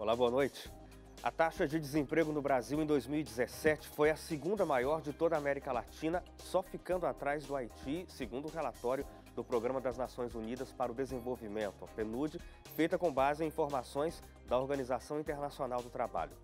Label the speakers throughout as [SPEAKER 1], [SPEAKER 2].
[SPEAKER 1] Olá, boa noite. A taxa de desemprego no Brasil em 2017 foi a segunda maior de toda a América Latina, só ficando atrás do Haiti, segundo o relatório do Programa das Nações Unidas para o Desenvolvimento, a PNUD, feita com base em informações da Organização Internacional do Trabalho.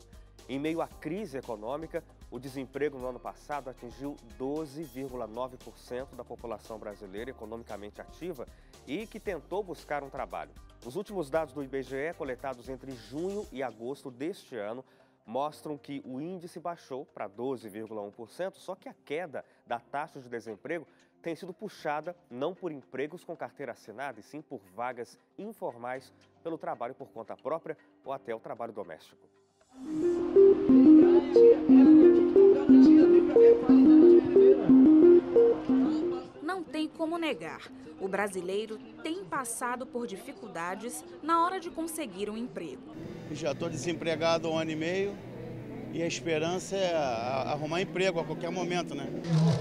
[SPEAKER 1] Em meio à crise econômica, o desemprego no ano passado atingiu 12,9% da população brasileira economicamente ativa e que tentou buscar um trabalho. Os últimos dados do IBGE, coletados entre junho e agosto deste ano, mostram que o índice baixou para 12,1%, só que a queda da taxa de desemprego tem sido puxada não por empregos com carteira assinada, e sim por vagas informais pelo trabalho por conta própria ou até o trabalho doméstico.
[SPEAKER 2] Não tem como negar, o brasileiro tem passado por dificuldades na hora de conseguir um emprego.
[SPEAKER 3] Já estou desempregado há 1 ano e meio e a esperança é arrumar emprego a qualquer momento, né?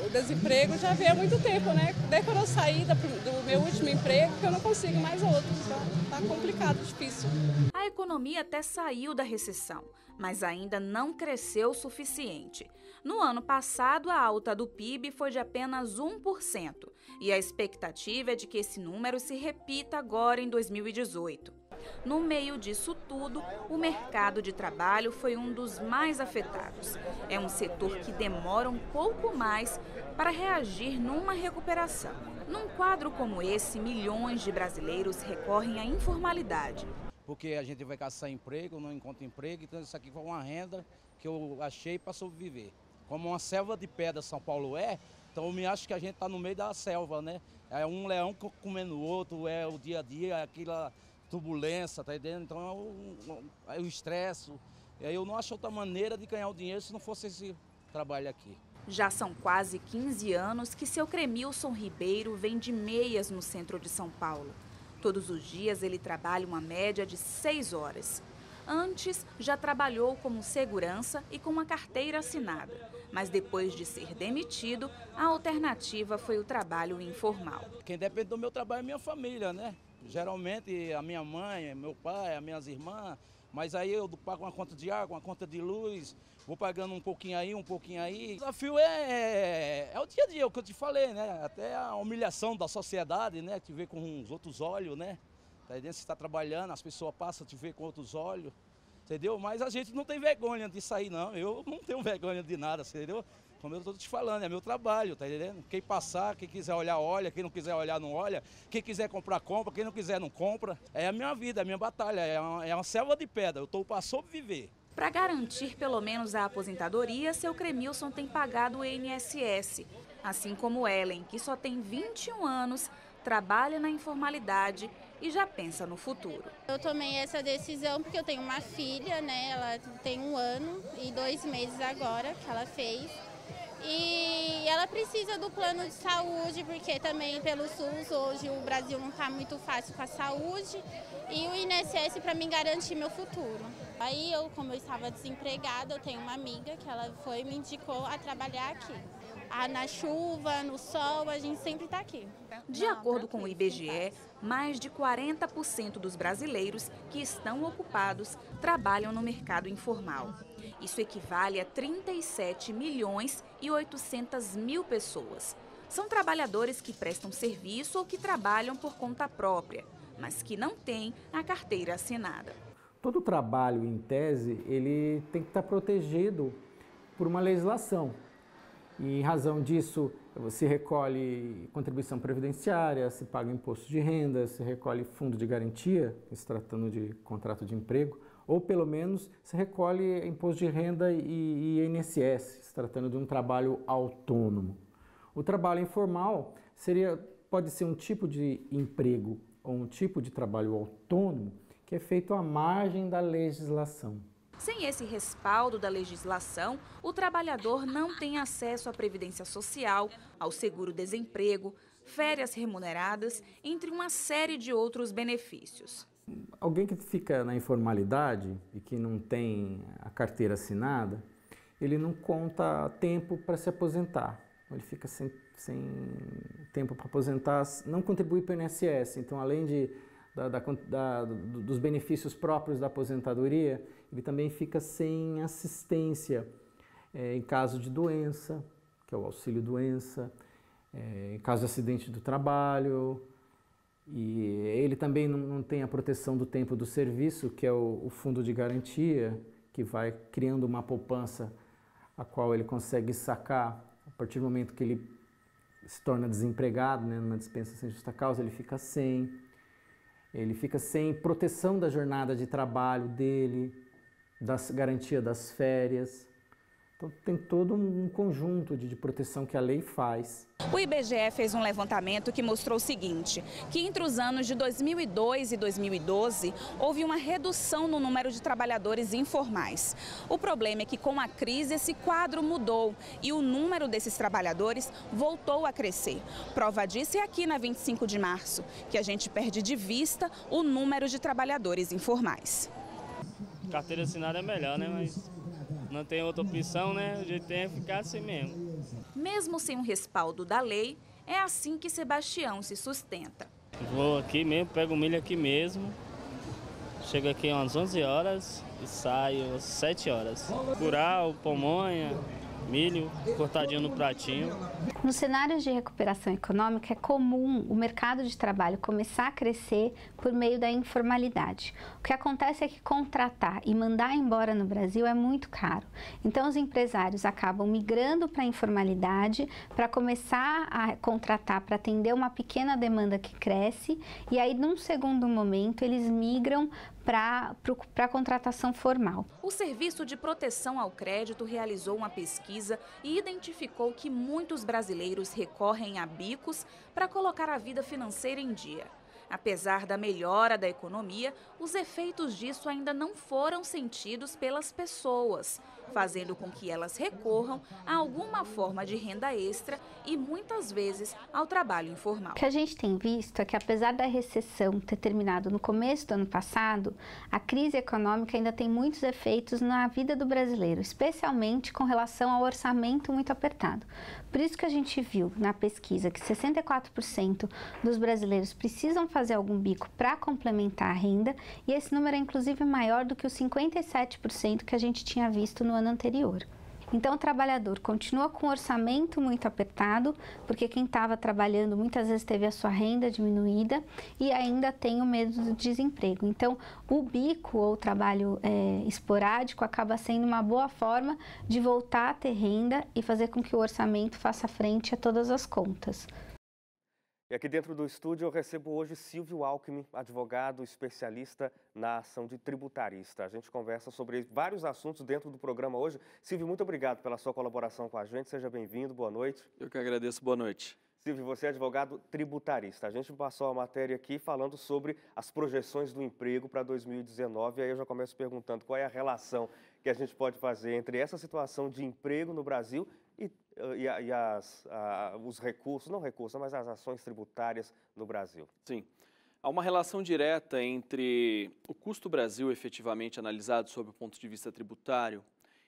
[SPEAKER 4] O desemprego já vem há muito tempo, né? Desde quando eu saí do meu último emprego, que eu não consigo mais outro. Então, tá complicado, difícil.
[SPEAKER 2] A economia até saiu da recessão, mas ainda não cresceu o suficiente. No ano passado, a alta do PIB foi de apenas 1%, e a expectativa é de que esse número se repita agora em 2018. No meio disso tudo, o mercado de trabalho foi um dos mais afetados. É um setor que demora um pouco mais para reagir numa recuperação. Num quadro como esse, milhões de brasileiros recorrem à informalidade.
[SPEAKER 5] Porque a gente vai caçar emprego, não encontra emprego, então isso aqui foi uma renda que eu achei para sobreviver. Como uma selva de pedra São Paulo então eu me acho que a gente está no meio da selva, né? É um leão comendo o outro, é o dia a dia, aquela turbulência, tá entendendo? Então é o estresse. E aí eu não acho outra maneira de ganhar o dinheiro se não fosse esse trabalho aqui.
[SPEAKER 2] Já são quase 15 anos que seu Cremilson Ribeiro vende meias no centro de São Paulo. Todos os dias ele trabalha uma média de 6 horas. Antes, já trabalhou como segurança e com uma carteira assinada. Mas depois de ser demitido, a alternativa foi o trabalho informal.
[SPEAKER 5] Quem depende do meu trabalho é minha família, né? Geralmente a minha mãe, meu pai, as minhas irmãs. Mas aí eu pago uma conta de água, uma conta de luz, vou pagando um pouquinho aí, um pouquinho aí. O desafio é o dia a dia, o que eu te falei, né? Até a humilhação da sociedade, né? Te ver com os outros olhos, né? Tá entendendo? Você está trabalhando, as pessoas passam a te ver com outros olhos, entendeu? Mas a gente não tem vergonha de sair, não. Eu não tenho vergonha de nada, entendeu? Como eu estou te falando, é meu trabalho, tá entendendo? Quem passar, quem quiser olhar, olha. Quem não quiser olhar, não olha. Quem quiser comprar, compra. Quem não quiser, não compra. É a minha vida, é a minha batalha. É uma selva de pedra. Eu estou para sobreviver.
[SPEAKER 2] Para garantir pelo menos a aposentadoria, seu Cremilson tem pagado o INSS. Assim como Ellen, que só tem 21 anos, trabalha na informalidade e já pensa no futuro.
[SPEAKER 6] Eu tomei essa decisão porque eu tenho uma filha, né? Ela tem 1 ano e 2 meses agora que ela fez. E ela precisa do plano de saúde, porque também pelo SUS hoje o Brasil não está muito fácil com a saúde. E o INSS para mim garantir meu futuro. Aí como eu estava desempregada, eu tenho uma amiga que ela me indicou a trabalhar aqui. Na chuva, no sol, a gente sempre está aqui.
[SPEAKER 2] De acordo com o IBGE, mais de 40% dos brasileiros que estão ocupados trabalham no mercado informal. Isso equivale a 37 milhões e 800 mil pessoas. São trabalhadores que prestam serviço ou que trabalham por conta própria, mas que não têm a carteira assinada.
[SPEAKER 7] Todo trabalho, em tese, ele tem que estar protegido por uma legislação. E em razão disso, se recolhe contribuição previdenciária, se paga imposto de renda, se recolhe fundo de garantia, se tratando de contrato de emprego, ou pelo menos se recolhe imposto de renda e INSS, se tratando de um trabalho autônomo. O trabalho informal pode ser um tipo de emprego ou um tipo de trabalho autônomo que é feito à margem da legislação.
[SPEAKER 2] Sem esse respaldo da legislação, o trabalhador não tem acesso à previdência social, ao seguro-desemprego, férias remuneradas, entre uma série de outros benefícios.
[SPEAKER 7] Alguém que fica na informalidade e que não tem a carteira assinada, ele não conta tempo para se aposentar. Ele fica sem tempo para aposentar, não contribui para o INSS. Então, além de dos benefícios próprios da aposentadoria, ele também fica sem assistência em caso de doença, que é o auxílio-doença, em caso de acidente do trabalho, e ele também não tem a proteção do tempo do serviço, que é o fundo de garantia, que vai criando uma poupança a qual ele consegue sacar a partir do momento que ele se torna desempregado, né, numa dispensa sem justa causa, ele fica sem proteção da jornada de trabalho dele, garantia das férias. Então tem todo um conjunto de proteção que a lei faz.
[SPEAKER 2] O IBGE fez um levantamento que mostrou o seguinte, que entre os anos de 2002 e 2012, houve uma redução no número de trabalhadores informais. O problema é que com a crise esse quadro mudou e o número desses trabalhadores voltou a crescer. Prova disso é aqui na 25 de março, que a gente perde de vista o número de trabalhadores informais.
[SPEAKER 8] Carteira assinada é melhor, né? Mas não tem outra opção, né? A gente tem que ficar assim mesmo.
[SPEAKER 2] Mesmo sem o respaldo da lei, é assim que Sebastião se sustenta.
[SPEAKER 8] Vou aqui mesmo, pego milho aqui mesmo. Chego aqui às 11 horas e saio às 7 horas. Curau, pamonha, milho, cortadinho no pratinho.
[SPEAKER 9] No cenário de recuperação econômica, é comum o mercado de trabalho começar a crescer por meio da informalidade. O que acontece é que contratar e mandar embora no Brasil é muito caro. Então, os empresários acabam migrando para a informalidade para começar a contratar para atender uma pequena demanda que cresce e aí, num segundo momento, eles migram para a contratação formal.
[SPEAKER 2] O Serviço de Proteção ao Crédito realizou uma pesquisa e identificou que muitos brasileiros recorrem a bicos para colocar a vida financeira em dia. Apesar da melhora da economia, os efeitos disso ainda não foram sentidos pelas pessoas, fazendo com que elas recorram a alguma forma de renda extra e, muitas vezes, ao trabalho informal.
[SPEAKER 9] O que a gente tem visto é que, apesar da recessão ter terminado no começo do ano passado, a crise econômica ainda tem muitos efeitos na vida do brasileiro, especialmente com relação ao orçamento muito apertado. Por isso que a gente viu na pesquisa que 64% dos brasileiros precisam fazer algum bico para complementar a renda, e esse número é inclusive maior do que os 57% que a gente tinha visto no ano anterior. Então, o trabalhador continua com um orçamento muito apertado, porque quem estava trabalhando muitas vezes teve a sua renda diminuída e ainda tem o medo do desemprego. Então, o bico ou o trabalho esporádico acaba sendo uma boa forma de voltar a ter renda e fazer com que o orçamento faça frente a todas as contas.
[SPEAKER 1] E aqui dentro do estúdio eu recebo hoje Silvio Alckmin, advogado especialista na ação de tributarista. A gente conversa sobre vários assuntos dentro do programa hoje. Silvio, muito obrigado pela sua colaboração com a gente. Seja bem-vindo, boa noite.
[SPEAKER 10] Eu que agradeço, boa noite.
[SPEAKER 1] Silvio, você é advogado tributarista. A gente passou a matéria aqui falando sobre as projeções do emprego para 2019. E aí eu já começo perguntando qual é a relação que a gente pode fazer entre essa situação de emprego no Brasil e os recursos, não recursos, mas as ações tributárias no Brasil.
[SPEAKER 10] Sim. Há uma relação direta entre o custo Brasil efetivamente analisado sob o ponto de vista tributário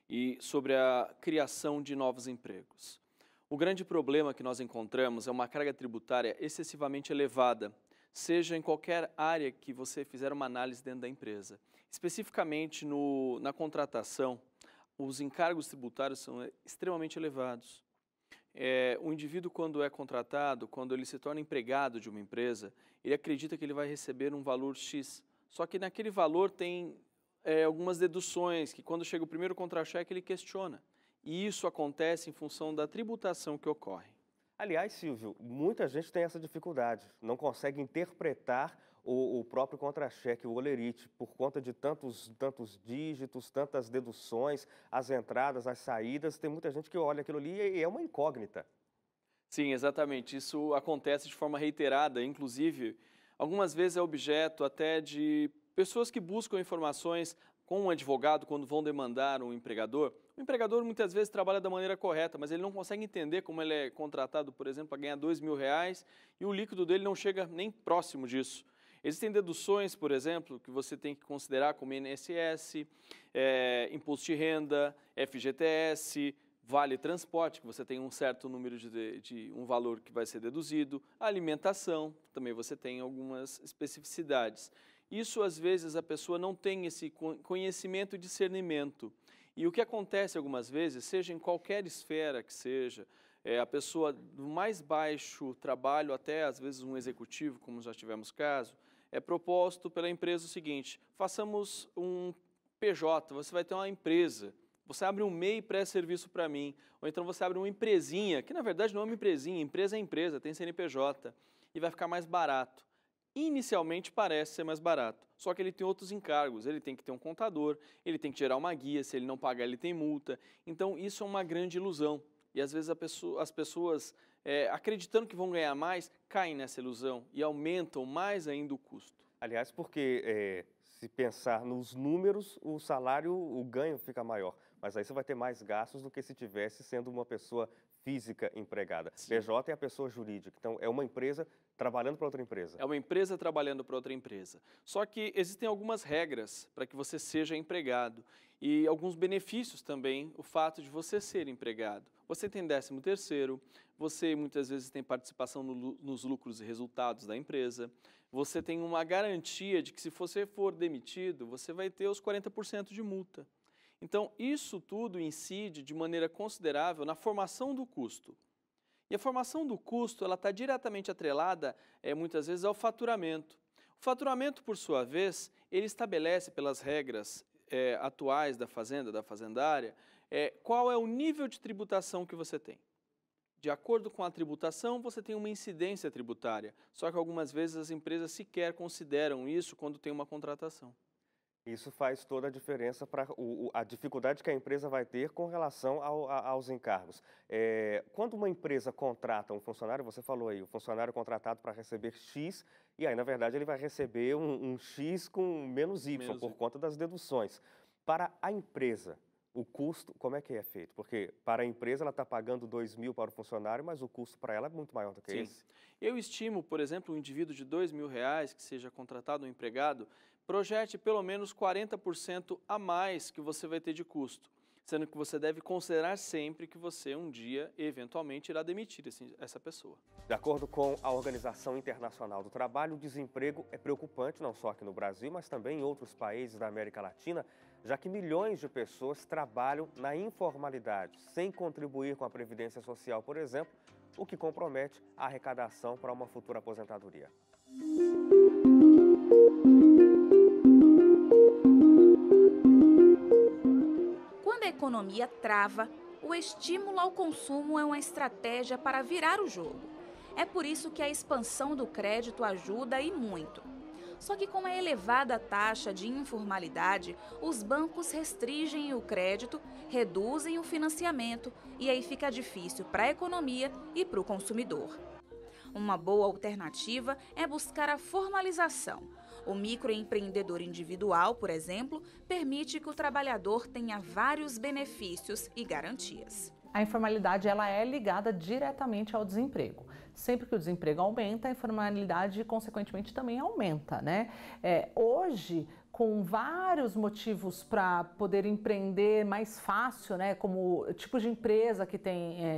[SPEAKER 10] e sobre a criação de novos empregos. O grande problema que nós encontramos é uma carga tributária excessivamente elevada, seja em qualquer área que você fizer uma análise dentro da empresa. Especificamente na contratação, os encargos tributários são extremamente elevados. O indivíduo, quando é contratado, quando ele se torna empregado de uma empresa, ele acredita que ele vai receber um valor X. Só que naquele valor tem algumas deduções que, quando chega o primeiro contra-cheque, ele questiona. E isso acontece em função da tributação que ocorre.
[SPEAKER 1] Aliás, Silvio, muita gente tem essa dificuldade, não consegue interpretar o próprio contra-cheque, o olerite, por conta de tantos dígitos, tantas deduções, as entradas, as saídas. Tem muita gente que olha aquilo ali e é uma incógnita.
[SPEAKER 10] Sim, exatamente. Isso acontece de forma reiterada, inclusive, algumas vezes é objeto até de pessoas que buscam informações com um advogado quando vão demandar um empregador. O empregador muitas vezes trabalha da maneira correta, mas ele não consegue entender como ele é contratado, por exemplo, para ganhar R$2.000 e o líquido dele não chega nem próximo disso. Existem deduções, por exemplo, que você tem que considerar como INSS, imposto de renda, FGTS, vale transporte, que você tem um certo número de um valor que vai ser deduzido, a alimentação, também você tem algumas especificidades. Isso, às vezes, a pessoa não tem esse conhecimento e discernimento. E o que acontece algumas vezes, seja em qualquer esfera que seja, a pessoa do mais baixo trabalho até, às vezes, um executivo, como já tivemos caso, é proposto pela empresa o seguinte: façamos um PJ, você vai ter uma empresa, você abre um MEI pré-serviço para mim, ou então você abre uma empresinha, que na verdade não é uma empresinha, empresa é empresa, tem CNPJ, e vai ficar mais barato. Inicialmente parece ser mais barato, só que ele tem outros encargos, ele tem que ter um contador, ele tem que gerar uma guia, se ele não pagar ele tem multa, então isso é uma grande ilusão. E às vezes as pessoas, acreditando que vão ganhar mais, caem nessa ilusão e aumentam mais ainda o custo.
[SPEAKER 1] Aliás, porque se pensar nos números, o salário, o ganho fica maior. Mas aí você vai ter mais gastos do que se tivesse sendo uma pessoa física empregada. Sim. PJ é a pessoa jurídica, então é uma empresa trabalhando para outra empresa.
[SPEAKER 10] É uma empresa trabalhando para outra empresa. Só que existem algumas regras para que você seja empregado e alguns benefícios também, o fato de você ser empregado. Você tem 13º, você muitas vezes tem participação nos lucros e resultados da empresa, você tem uma garantia de que se você for demitido, você vai ter os 40% de multa. Então, isso tudo incide de maneira considerável na formação do custo. E a formação do custo, ela está diretamente atrelada, muitas vezes, ao faturamento. O faturamento, por sua vez, ele estabelece pelas regras atuais da fazenda, da fazendária, qual é o nível de tributação que você tem. De acordo com a tributação, você tem uma incidência tributária, só que algumas vezes as empresas sequer consideram isso quando tem uma contratação.
[SPEAKER 1] Isso faz toda a diferença para a dificuldade que a empresa vai ter com relação aos encargos. Quando uma empresa contrata um funcionário, você falou aí, o funcionário contratado para receber X, e aí, na verdade, ele vai receber um X com menos Y, por conta das deduções. Para a empresa, o custo, como é que é feito? Porque para a empresa ela está pagando 2.000 para o funcionário, mas o custo para ela é muito maior do que esse.
[SPEAKER 10] Eu estimo, por exemplo, um indivíduo de R$2.000 que seja contratado, um empregado, projete pelo menos 40% a mais que você vai ter de custo, sendo que você deve considerar sempre que você um dia, eventualmente, irá demitir essa pessoa.
[SPEAKER 1] De acordo com a Organização Internacional do Trabalho, o desemprego é preocupante não só aqui no Brasil, mas também em outros países da América Latina, já que milhões de pessoas trabalham na informalidade, sem contribuir com a Previdência Social, por exemplo, o que compromete a arrecadação para uma futura aposentadoria.
[SPEAKER 2] Quando a economia trava, o estímulo ao consumo é uma estratégia para virar o jogo. É por isso que a expansão do crédito ajuda e muito. Só que com a elevada taxa de informalidade, os bancos restringem o crédito, reduzem o financiamento e aí fica difícil para a economia e para o consumidor. Uma boa alternativa é buscar a formalização. O microempreendedor individual, por exemplo, permite que o trabalhador tenha vários benefícios e garantias.
[SPEAKER 11] A informalidade ela é ligada diretamente ao desemprego. Sempre que o desemprego aumenta, a informalidade, consequentemente, também aumenta, né? Hoje, com vários motivos para poder empreender mais fácil, né? Como tipos de empresa que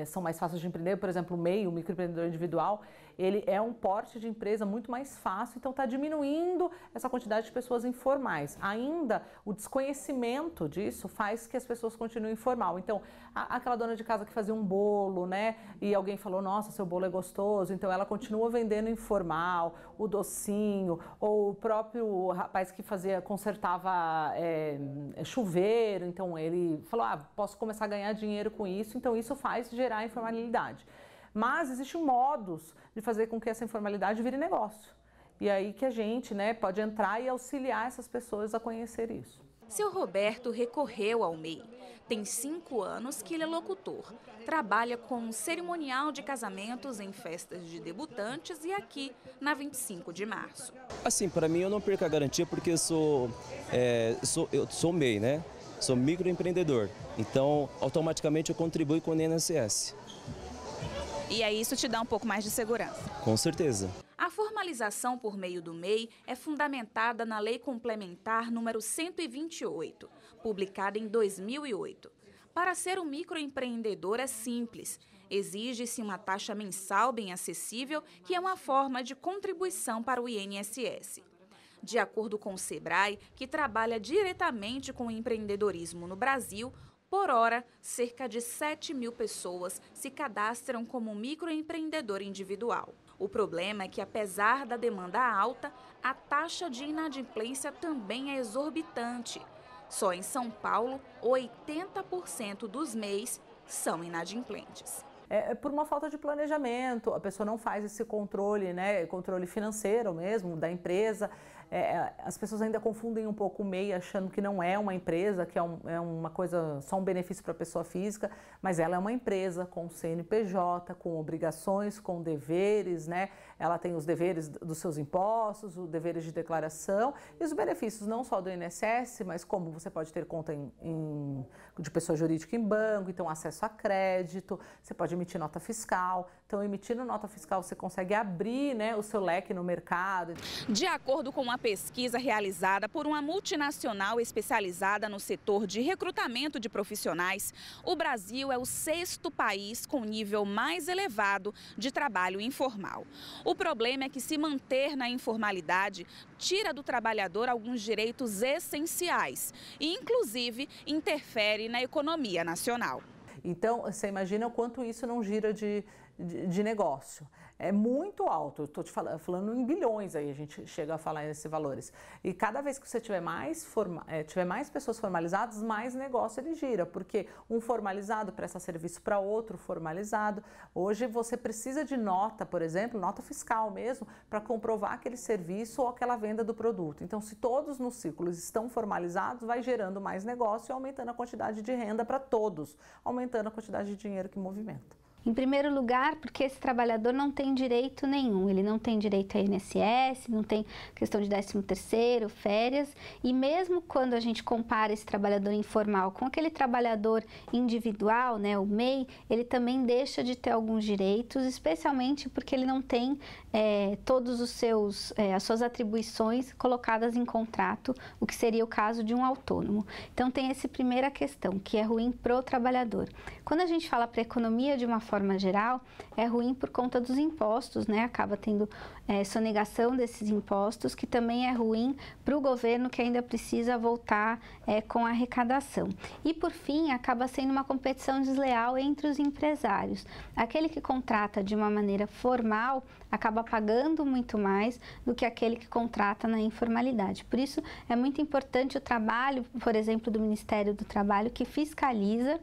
[SPEAKER 11] são mais fáceis de empreender, por exemplo, o MEI, o microempreendedor individual, ele é um porte de empresa muito mais fácil, então está diminuindo essa quantidade de pessoas informais. Ainda o desconhecimento disso faz que as pessoas continuem informal. Então, aquela dona de casa que fazia um bolo, né? E alguém falou, nossa, seu bolo é gostoso, então ela continua vendendo informal, o docinho, ou o próprio rapaz que consertava chuveiro, então ele falou, posso começar a ganhar dinheiro com isso, então isso faz gerar informalidade. Mas existe um modus de fazer com que essa informalidade vire negócio. E aí que a gente, né, pode entrar e auxiliar essas pessoas a conhecer isso.
[SPEAKER 2] Seu Roberto recorreu ao MEI. Tem 5 anos que ele é locutor. Trabalha com um cerimonial de casamentos em festas de debutantes e aqui na 25 de março.
[SPEAKER 12] Assim, para mim eu não perco a garantia porque eu sou MEI, né? Sou microempreendedor. Então, automaticamente eu contribuo com o INSS.
[SPEAKER 2] E aí isso te dá um pouco mais de segurança?
[SPEAKER 12] Com certeza.
[SPEAKER 2] A formalização por meio do MEI é fundamentada na Lei Complementar número 128, publicada em 2008. Para ser um microempreendedor é simples. Exige-se uma taxa mensal bem acessível, que é uma forma de contribuição para o INSS. De acordo com o Sebrae, que trabalha diretamente com o empreendedorismo no Brasil, por hora, cerca de 7.000 pessoas se cadastram como microempreendedor individual. O problema é que, apesar da demanda alta, a taxa de inadimplência também é exorbitante. Só em São Paulo, 80% dos MEIs são inadimplentes.
[SPEAKER 11] É por uma falta de planejamento, a pessoa não faz esse controle, né, controle financeiro mesmo da empresa. As pessoas ainda confundem um pouco o MEI, achando que não é uma empresa, que é uma coisa, só um benefício para a pessoa física, mas ela é uma empresa com CNPJ, com obrigações, com deveres, né? Ela tem os deveres dos seus impostos, os deveres de declaração e os benefícios não só do INSS, mas como você pode ter conta de pessoa jurídica em banco, então acesso a crédito, você pode emitir nota fiscal. Então, emitindo nota fiscal, você consegue abrir, né, o seu leque no mercado.
[SPEAKER 2] De acordo com uma pesquisa realizada por uma multinacional especializada no setor de recrutamento de profissionais, o Brasil é o 6º país com nível mais elevado de trabalho informal. O problema é que se manter na informalidade tira do trabalhador alguns direitos essenciais e, inclusive, interfere na economia nacional.
[SPEAKER 11] Então, você imagina o quanto isso não gira de negócio. É muito alto, estou te falando em bilhões, aí a gente chega a falar nesses valores. E cada vez que você tiver mais pessoas formalizadas, mais negócio ele gira, porque um formalizado presta serviço para outro formalizado. Hoje você precisa de nota, por exemplo, nota fiscal mesmo, para comprovar aquele serviço ou aquela venda do produto. Então, se todos nos ciclos estão formalizados, vai gerando mais negócio e aumentando a quantidade de renda para todos, aumentando a quantidade de dinheiro que movimenta.
[SPEAKER 9] Em primeiro lugar, porque esse trabalhador não tem direito nenhum, ele não tem direito a INSS, não tem questão de 13º, férias, e mesmo quando a gente compara esse trabalhador informal com aquele trabalhador individual, né, o MEI, ele também deixa de ter alguns direitos, especialmente porque ele não tem todos as suas atribuições colocadas em contrato, o que seria o caso de um autônomo. Então tem essa primeira questão, que é ruim para o trabalhador. Quando a gente fala para a economia de uma forma geral, é ruim por conta dos impostos, né? Acaba tendo sonegação desses impostos, que também é ruim para o governo, que ainda precisa voltar com a arrecadação. E, por fim, acaba sendo uma competição desleal entre os empresários. Aquele que contrata de uma maneira formal acaba pagando muito mais do que aquele que contrata na informalidade. Por isso, é muito importante o trabalho, por exemplo, do Ministério do Trabalho, que fiscaliza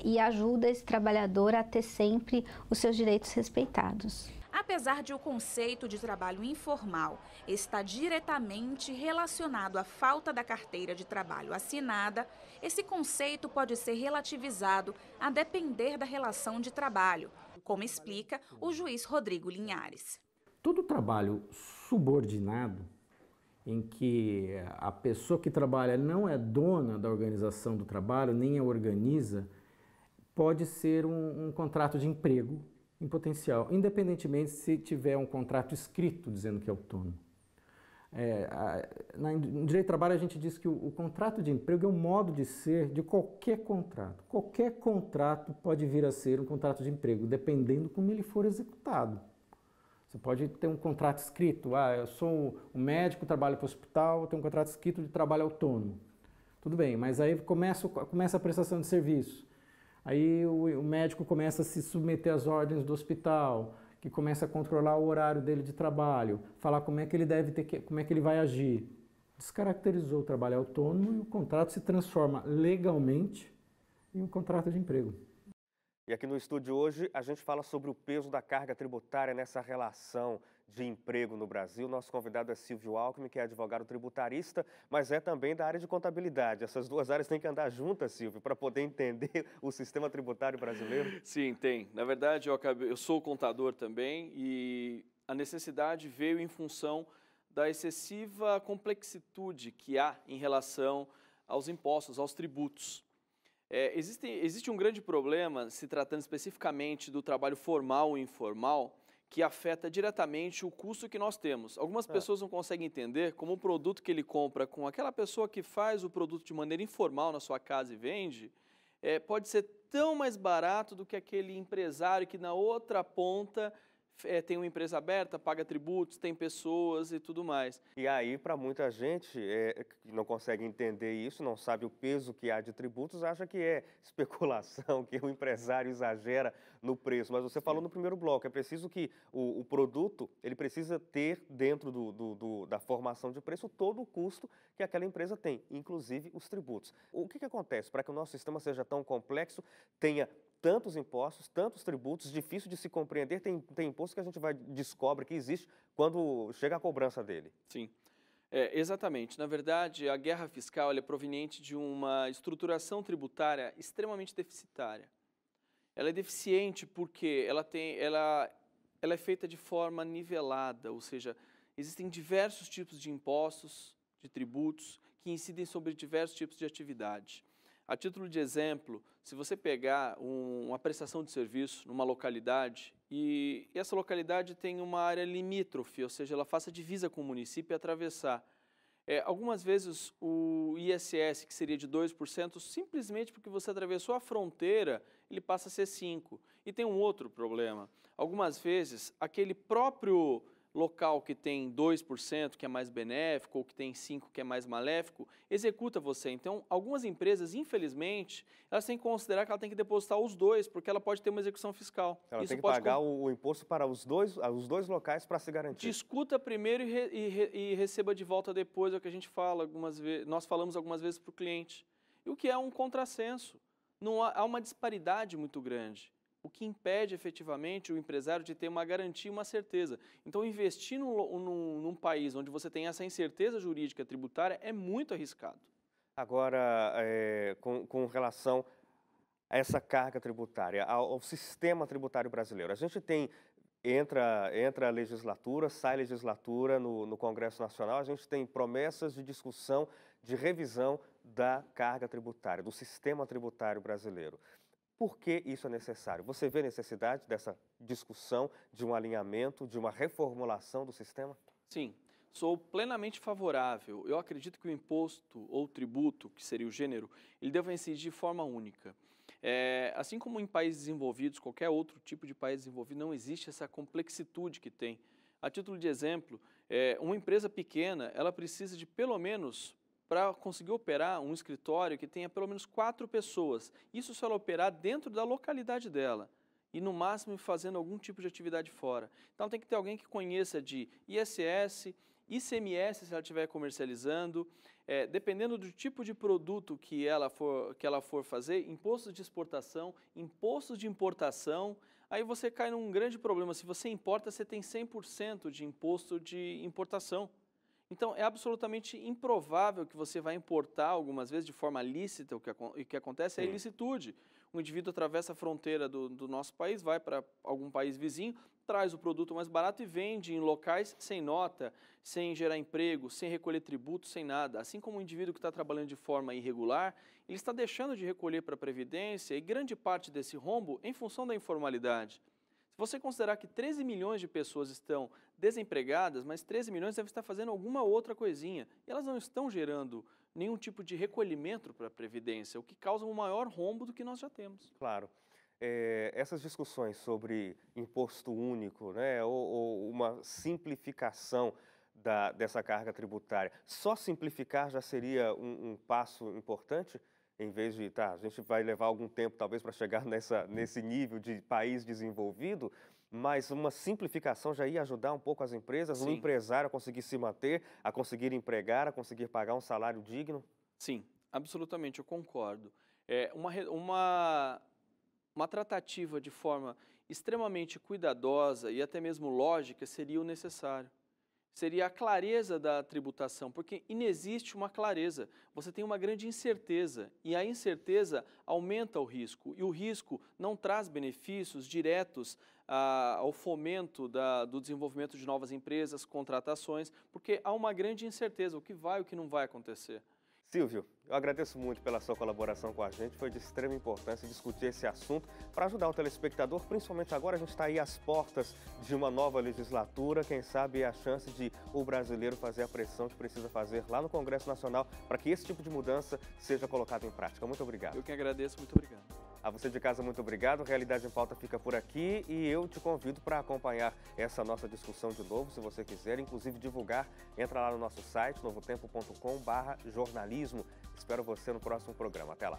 [SPEAKER 9] e ajuda esse trabalhador a ter sempre os seus direitos respeitados.
[SPEAKER 2] Apesar de o conceito de trabalho informal estar diretamente relacionado à falta da carteira de trabalho assinada, esse conceito pode ser relativizado a depender da relação de trabalho, como explica o juiz Rodrigo Linhares.
[SPEAKER 7] Todo trabalho subordinado, em que a pessoa que trabalha não é dona da organização do trabalho, nem a organiza, pode ser um contrato de emprego em potencial, independentemente se tiver um contrato escrito dizendo que é autônomo. No direito do trabalho a gente diz que o contrato de emprego é um modo de ser de qualquer contrato. Qualquer contrato pode vir a ser um contrato de emprego, dependendo como ele for executado. Você pode ter um contrato escrito, eu sou um médico, trabalho para o hospital, tenho um contrato escrito de trabalho autônomo. Tudo bem, mas aí começa a prestação de serviço. Aí o médico começa a se submeter às ordens do hospital, que começa a controlar o horário dele de trabalho, falar como é que ele como é que ele vai agir. Descaracterizou o trabalho autônomo e o contrato se transforma legalmente em um contrato de emprego.
[SPEAKER 1] E aqui no estúdio hoje a gente fala sobre o peso da carga tributária nessa relação de emprego no Brasil. Nosso convidado é Silvio Alckmin, que é advogado tributarista, mas é também da área de contabilidade. Essas duas áreas têm que andar juntas, Silvio, para poder entender o sistema tributário brasileiro?
[SPEAKER 10] Sim, tem. Na verdade, eu sou contador também e a necessidade veio em função da excessiva complexitude que há em relação aos impostos, aos tributos. Existe um grande problema, se tratando especificamente do trabalho formal ou informal, que afeta diretamente o custo que nós temos. Algumas pessoas não conseguem entender como o produto que ele compra com aquela pessoa que faz o produto de maneira informal na sua casa e vende, pode ser tão mais barato do que aquele empresário que na outra ponta tem uma empresa aberta, paga tributos, tem pessoas e tudo mais.
[SPEAKER 1] E aí, para muita gente que não consegue entender isso, não sabe o peso que há de tributos, acha que é especulação, que o empresário exagera no preço. Mas você falou no primeiro bloco, é preciso que o produto, ele precisa ter dentro da formação de preço todo o custo que aquela empresa tem, inclusive os tributos. O que acontece para que o nosso sistema seja tão complexo, tenha tantos impostos, tantos tributos, difícil de se compreender, tem imposto que a gente descobre que existe quando chega a cobrança dele.
[SPEAKER 10] Sim, exatamente. Na verdade, a guerra fiscal é proveniente de uma estruturação tributária extremamente deficitária. Ela é deficiente porque ela é feita de forma nivelada, ou seja, existem diversos tipos de impostos, de tributos, que incidem sobre diversos tipos de atividade. A título de exemplo, se você pegar uma prestação de serviço numa localidade e essa localidade tem uma área limítrofe, ou seja, ela faça divisa com o município e atravessar. Algumas vezes o ISS, que seria de 2%, simplesmente porque você atravessou a fronteira, ele passa a ser 5%. E tem um outro problema. Algumas vezes, aquele próprio local que tem 2%, que é mais benéfico, ou que tem 5%, que é mais maléfico, executa você. Então, algumas empresas, infelizmente, elas têm que considerar que ela tem que depositar os dois, porque ela pode ter uma execução fiscal.
[SPEAKER 1] Ela
[SPEAKER 10] Isso
[SPEAKER 1] tem que
[SPEAKER 10] pode
[SPEAKER 1] pagar o imposto para os dois locais para se garantir.
[SPEAKER 10] Discuta primeiro e receba de volta depois, é o que a gente fala algumas vezes. Nós falamos algumas vezes para o cliente. E o que é um contrassenso? Há uma disparidade muito grande, o que impede efetivamente o empresário de ter uma garantia e uma certeza. Então, investir num país onde você tem essa incerteza jurídica tributária é muito arriscado.
[SPEAKER 1] Agora, com relação a essa carga tributária, ao sistema tributário brasileiro, a gente tem, entra a legislatura, sai a legislatura no Congresso Nacional, a gente tem promessas de discussão, de revisão da carga tributária, do sistema tributário brasileiro. Por que isso é necessário? Você vê necessidade dessa discussão, de um alinhamento, de uma reformulação do sistema?
[SPEAKER 10] Sim, sou plenamente favorável. Eu acredito que o imposto ou tributo, que seria o gênero, ele deve incidir de forma única. Assim como em países desenvolvidos, qualquer outro tipo de país desenvolvido, não existe essa complexitude que tem. A título de exemplo, uma empresa pequena, ela precisa de pelo menos, para conseguir operar um escritório que tenha pelo menos 4 pessoas. Isso se ela operar dentro da localidade dela e, no máximo, fazendo algum tipo de atividade fora. Então, tem que ter alguém que conheça de ISS, ICMS, se ela estiver comercializando, dependendo do tipo de produto que ela for fazer, impostos de exportação, impostos de importação. Aí você cai num grande problema. Se você importa, você tem 100% de imposto de importação. Então, é absolutamente improvável que você vai importar algumas vezes de forma lícita. O que acontece é a ilicitude. Um indivíduo atravessa a fronteira do nosso país, vai para algum país vizinho, traz o produto mais barato e vende em locais sem nota, sem gerar emprego, sem recolher tributo, sem nada. Assim como o indivíduo que está trabalhando de forma irregular, ele está deixando de recolher para a Previdência e grande parte desse rombo em função da informalidade. Se você considerar que 13 milhões de pessoas estão desempregadas, mas 13 milhões devem estar fazendo alguma outra coisinha, e elas não estão gerando nenhum tipo de recolhimento para a Previdência, o que causa um maior rombo do que nós já temos.
[SPEAKER 1] Claro. Essas discussões sobre imposto único, né, ou uma simplificação dessa carga tributária, só simplificar já seria um passo importante? Em vez de, a gente vai levar algum tempo talvez para chegar nesse nível de país desenvolvido, mas uma simplificação já ia ajudar um pouco as empresas, o empresário a conseguir se manter, a conseguir empregar, a conseguir pagar um salário digno?
[SPEAKER 10] Sim, absolutamente, eu concordo. Uma tratativa de forma extremamente cuidadosa e até mesmo lógica seria o necessário. Seria a clareza da tributação, porque inexiste uma clareza, você tem uma grande incerteza, e a incerteza aumenta o risco, e o risco não traz benefícios diretos ao fomento do desenvolvimento de novas empresas, contratações, porque há uma grande incerteza, o que vai e o que não vai acontecer.
[SPEAKER 1] Silvio, eu agradeço muito pela sua colaboração com a gente, foi de extrema importância discutir esse assunto para ajudar o telespectador, principalmente agora a gente está aí às portas de uma nova legislatura, quem sabe a chance de o brasileiro fazer a pressão que precisa fazer lá no Congresso Nacional para que esse tipo de mudança seja colocado em prática. Muito obrigado.
[SPEAKER 10] Eu que agradeço, muito obrigado.
[SPEAKER 1] A você de casa, muito obrigado. Realidade em Pauta fica por aqui e eu te convido para acompanhar essa nossa discussão de novo, se você quiser, inclusive divulgar, entra lá no nosso site, novotempo.com/jornalismo. Espero você no próximo programa. Até lá.